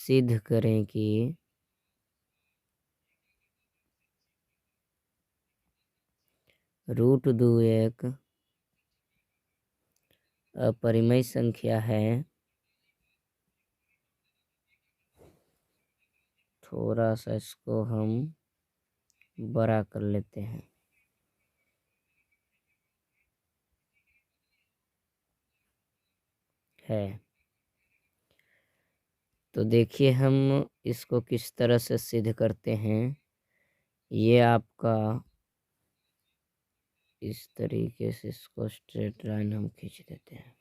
सिद्ध करें कि √2 एक अपरिमेय संख्या है। थोड़ा सा इसको हम बड़ा कर लेते हैं। तो देखिए हम इसको किस तरह से सिद्ध करते हैं। ये आपका इस तरीके से इसको स्ट्रेट लाइन हम खींच देते हैं।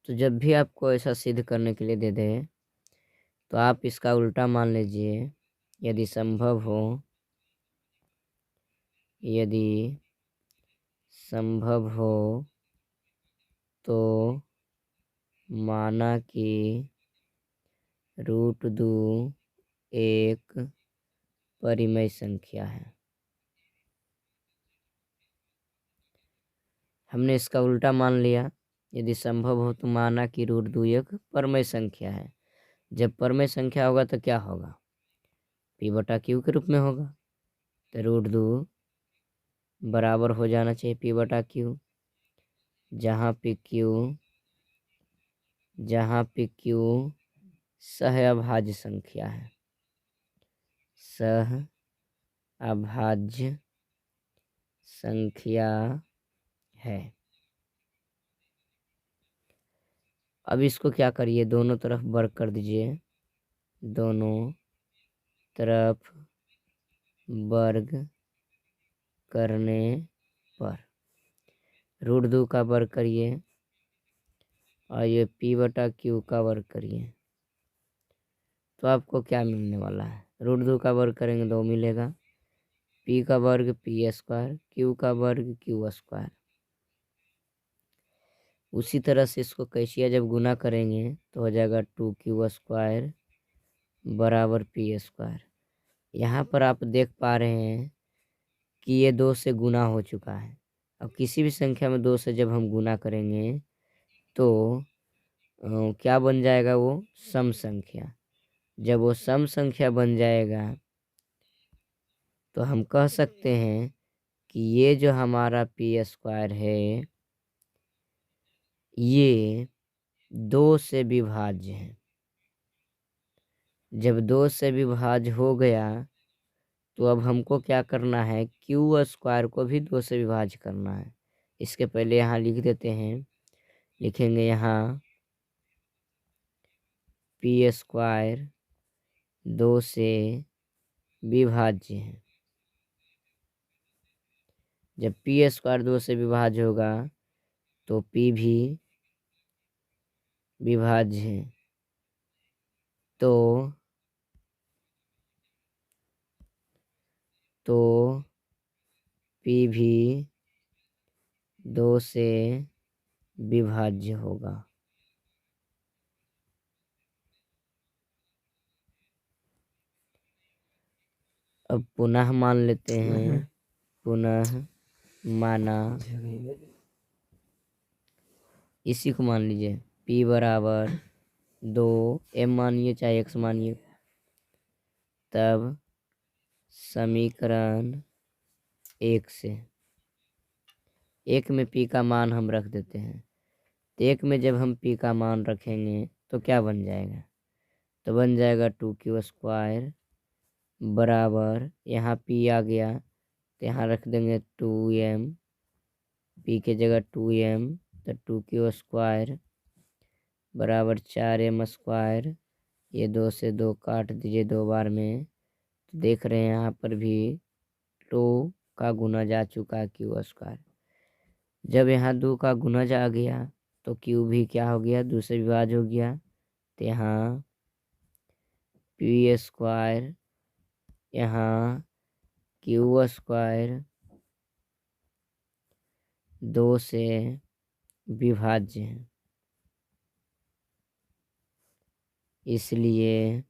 तो जब भी आपको ऐसा सिद्ध करने के लिए दे दे तो आप इसका उल्टा मान लीजिए। यदि संभव हो तो माना कि √2 एक परिमेय संख्या है। हमने इसका उल्टा मान लिया। यदि संभव हो तो माना कि √2 एक परमेय संख्या है। जब परमेय संख्या होगा तो क्या होगा? p/q के रूप में होगा। तो √2 बराबर हो जाना चाहिए p/q, जहाँ पे q सहअभाज्य संख्या है। सहअभाज्य संख्या है। अब इसको क्या करिए, दोनों तरफ वर्ग कर दीजिए। दोनों तरफ वर्ग करने पर √2 का वर्ग करिए और ये p/q का वर्ग करिए तो आपको क्या मिलने वाला है? √2 का वर्ग करेंगे 2 मिलेगा, p का वर्ग p², q का वर्ग q²। उसी तरह से इसको कैशिया जब गुना करेंगे तो हो जाएगा 2q² बराबर p²। यहाँ पर आप देख पा रहे हैं कि ये 2 से गुना हो चुका है। अब किसी भी संख्या में 2 से जब हम गुना करेंगे तो क्या बन जाएगा? वो सम संख्या। जब वो सम संख्या बन जाएगा तो हम कह सकते हैं कि ये जो हमारा p² है ये 2 से विभाज्य है। जब 2 से विभाज्य हो गया तो अब हमको क्या करना है? q² को भी 2 से विभाज्य करना है। इसके पहले यहाँ लिख देते हैं। लिखेंगे यहाँ p² 2 से विभाज्य है। जब p² 2 से विभाज्य होगा तो p भी विभाज्य है। तो p भी 2 से विभाज्य होगा। अब पुनः मान लेते हैं। पुनः माना, इसी को मान लीजिए p बराबर 2, m मानिए चाहे x मानिए। तब समीकरण 1 से 1 में p का मान हम रख देते हैं। तो 1 में जब हम p का मान रखेंगे तो क्या बन जाएगा? तो बन जाएगा 2q² बराबर, यहाँ p आ गया तो यहाँ रख देंगे 2m, p के जगह 2m, तो 2q² बराबर 4m²। ये 2 से 2 काट दीजिए 2 बार में। तो देख रहे हैं यहाँ पर भी 2 का गुना जा चुका है q²। जब यहाँ 2 का गुना जा गया तो q भी क्या हो गया? 2 से विभाज्य हो गया। तो यहाँ p², यहाँ q² 2 से विभाज्य है। इसलिए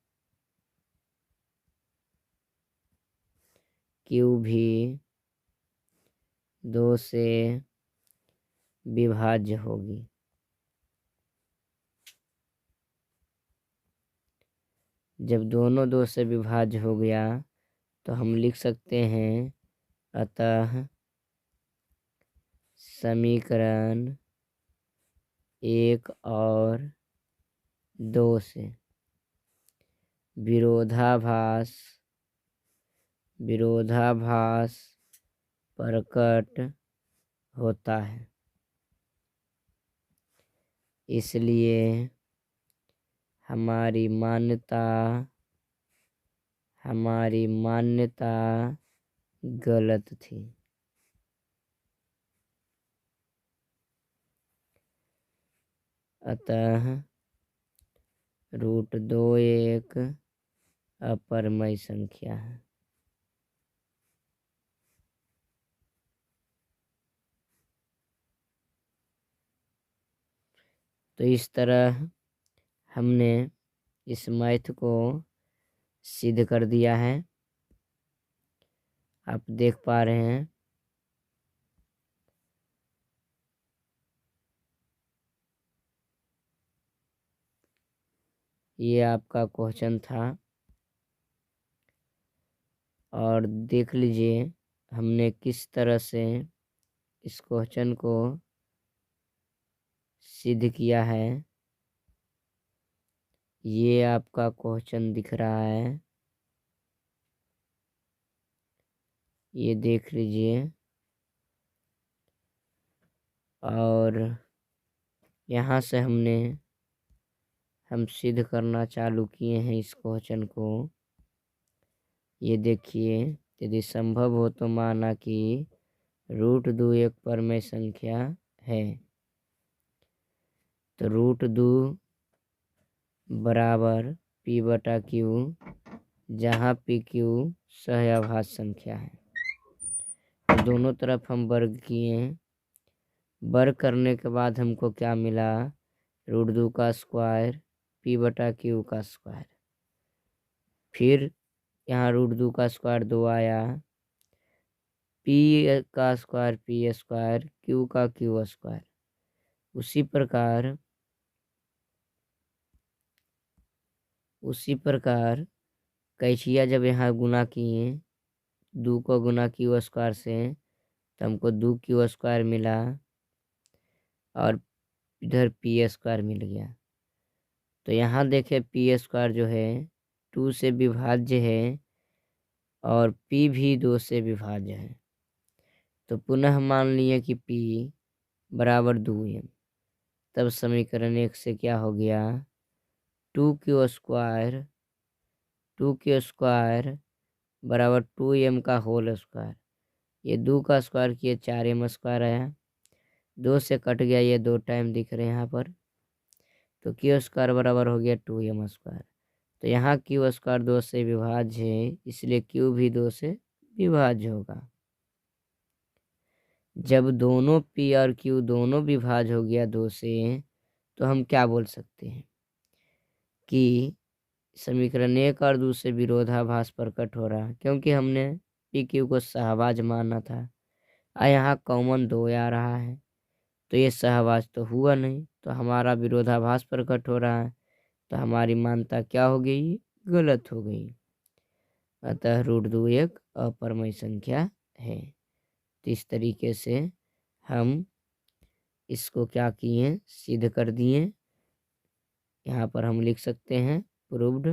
क्यू भी 2 से विभाज्य होगी। जब दोनों 2 से विभाज्य हो गया तो हम लिख सकते हैं अतः समीकरण 1 और 2 से विरोधाभास प्रकट होता है। इसलिए हमारी मान्यता गलत थी। अतः √2 एक अपरमय संख्या है। तो इस तरह हमने इस मैथ को सिद्ध कर दिया है। आप देख पा रहे हैं ये आपका क्वेश्चन था और देख लीजिए हमने किस तरह से इस क्वेश्चन को सिद्ध किया है। ये आपका क्वेश्चन दिख रहा है, ये देख लीजिए। और यहाँ से हम सिद्ध करना चालू किए हैं इस क्वेश्चन को। ये देखिए, यदि संभव हो तो माना कि √2 एक परमेय संख्या है, तो √2 बराबर p/q, जहाँ pq सहआभाज्य संख्या है। तो दोनों तरफ हम वर्ग किए। वर्ग करने के बाद हमको क्या मिला? √2 का स्क्वायर p/q का स्क्वायर। फिर यहाँ √2 का स्क्वायर 2 आया, p का स्क्वायर p², q का q²। उसी प्रकार कैचिया जब यहाँ गुना किए 2 को गुना q² से, तो हमको 2q² मिला और इधर p² मिल गया। तो यहाँ देखे p² जो है 2 से विभाज्य है और p भी 2 से विभाज्य है। तो पुनः मान लिए कि p बराबर 2m। तब समीकरण 1 से क्या हो गया? 2q² बराबर 2m का होल स्क्वायर। ये 2 का स्क्वायर किए 4m² आया, 2 से कट गया, ये 2 टाइम दिख रहे हैं यहाँ पर। तो q² बराबर हो गया 2m²। तो यहाँ q² 2 से विभाज्य है, इसलिए q भी 2 से विभाज्य होगा। जब दोनों p और q दोनों विभाज्य हो गया 2 से, तो हम क्या बोल सकते हैं कि समीकरण 1 और 2 से विरोधाभास प्रकट हो रहा है, क्योंकि हमने pq को सहभाज्य माना था। यहाँ कॉमन 2 आ रहा है, तो ये सहभाज्य तो हुआ नहीं, तो हमारा विरोधाभास प्रकट हो रहा है। तो हमारी मान्यता क्या हो गई? गलत हो गई। अतः √2 एक अपरमय संख्या है। तो इस तरीके से हम इसको क्या किए? सिद्ध कर दिए। यहाँ पर हम लिख सकते हैं प्रूव्ड।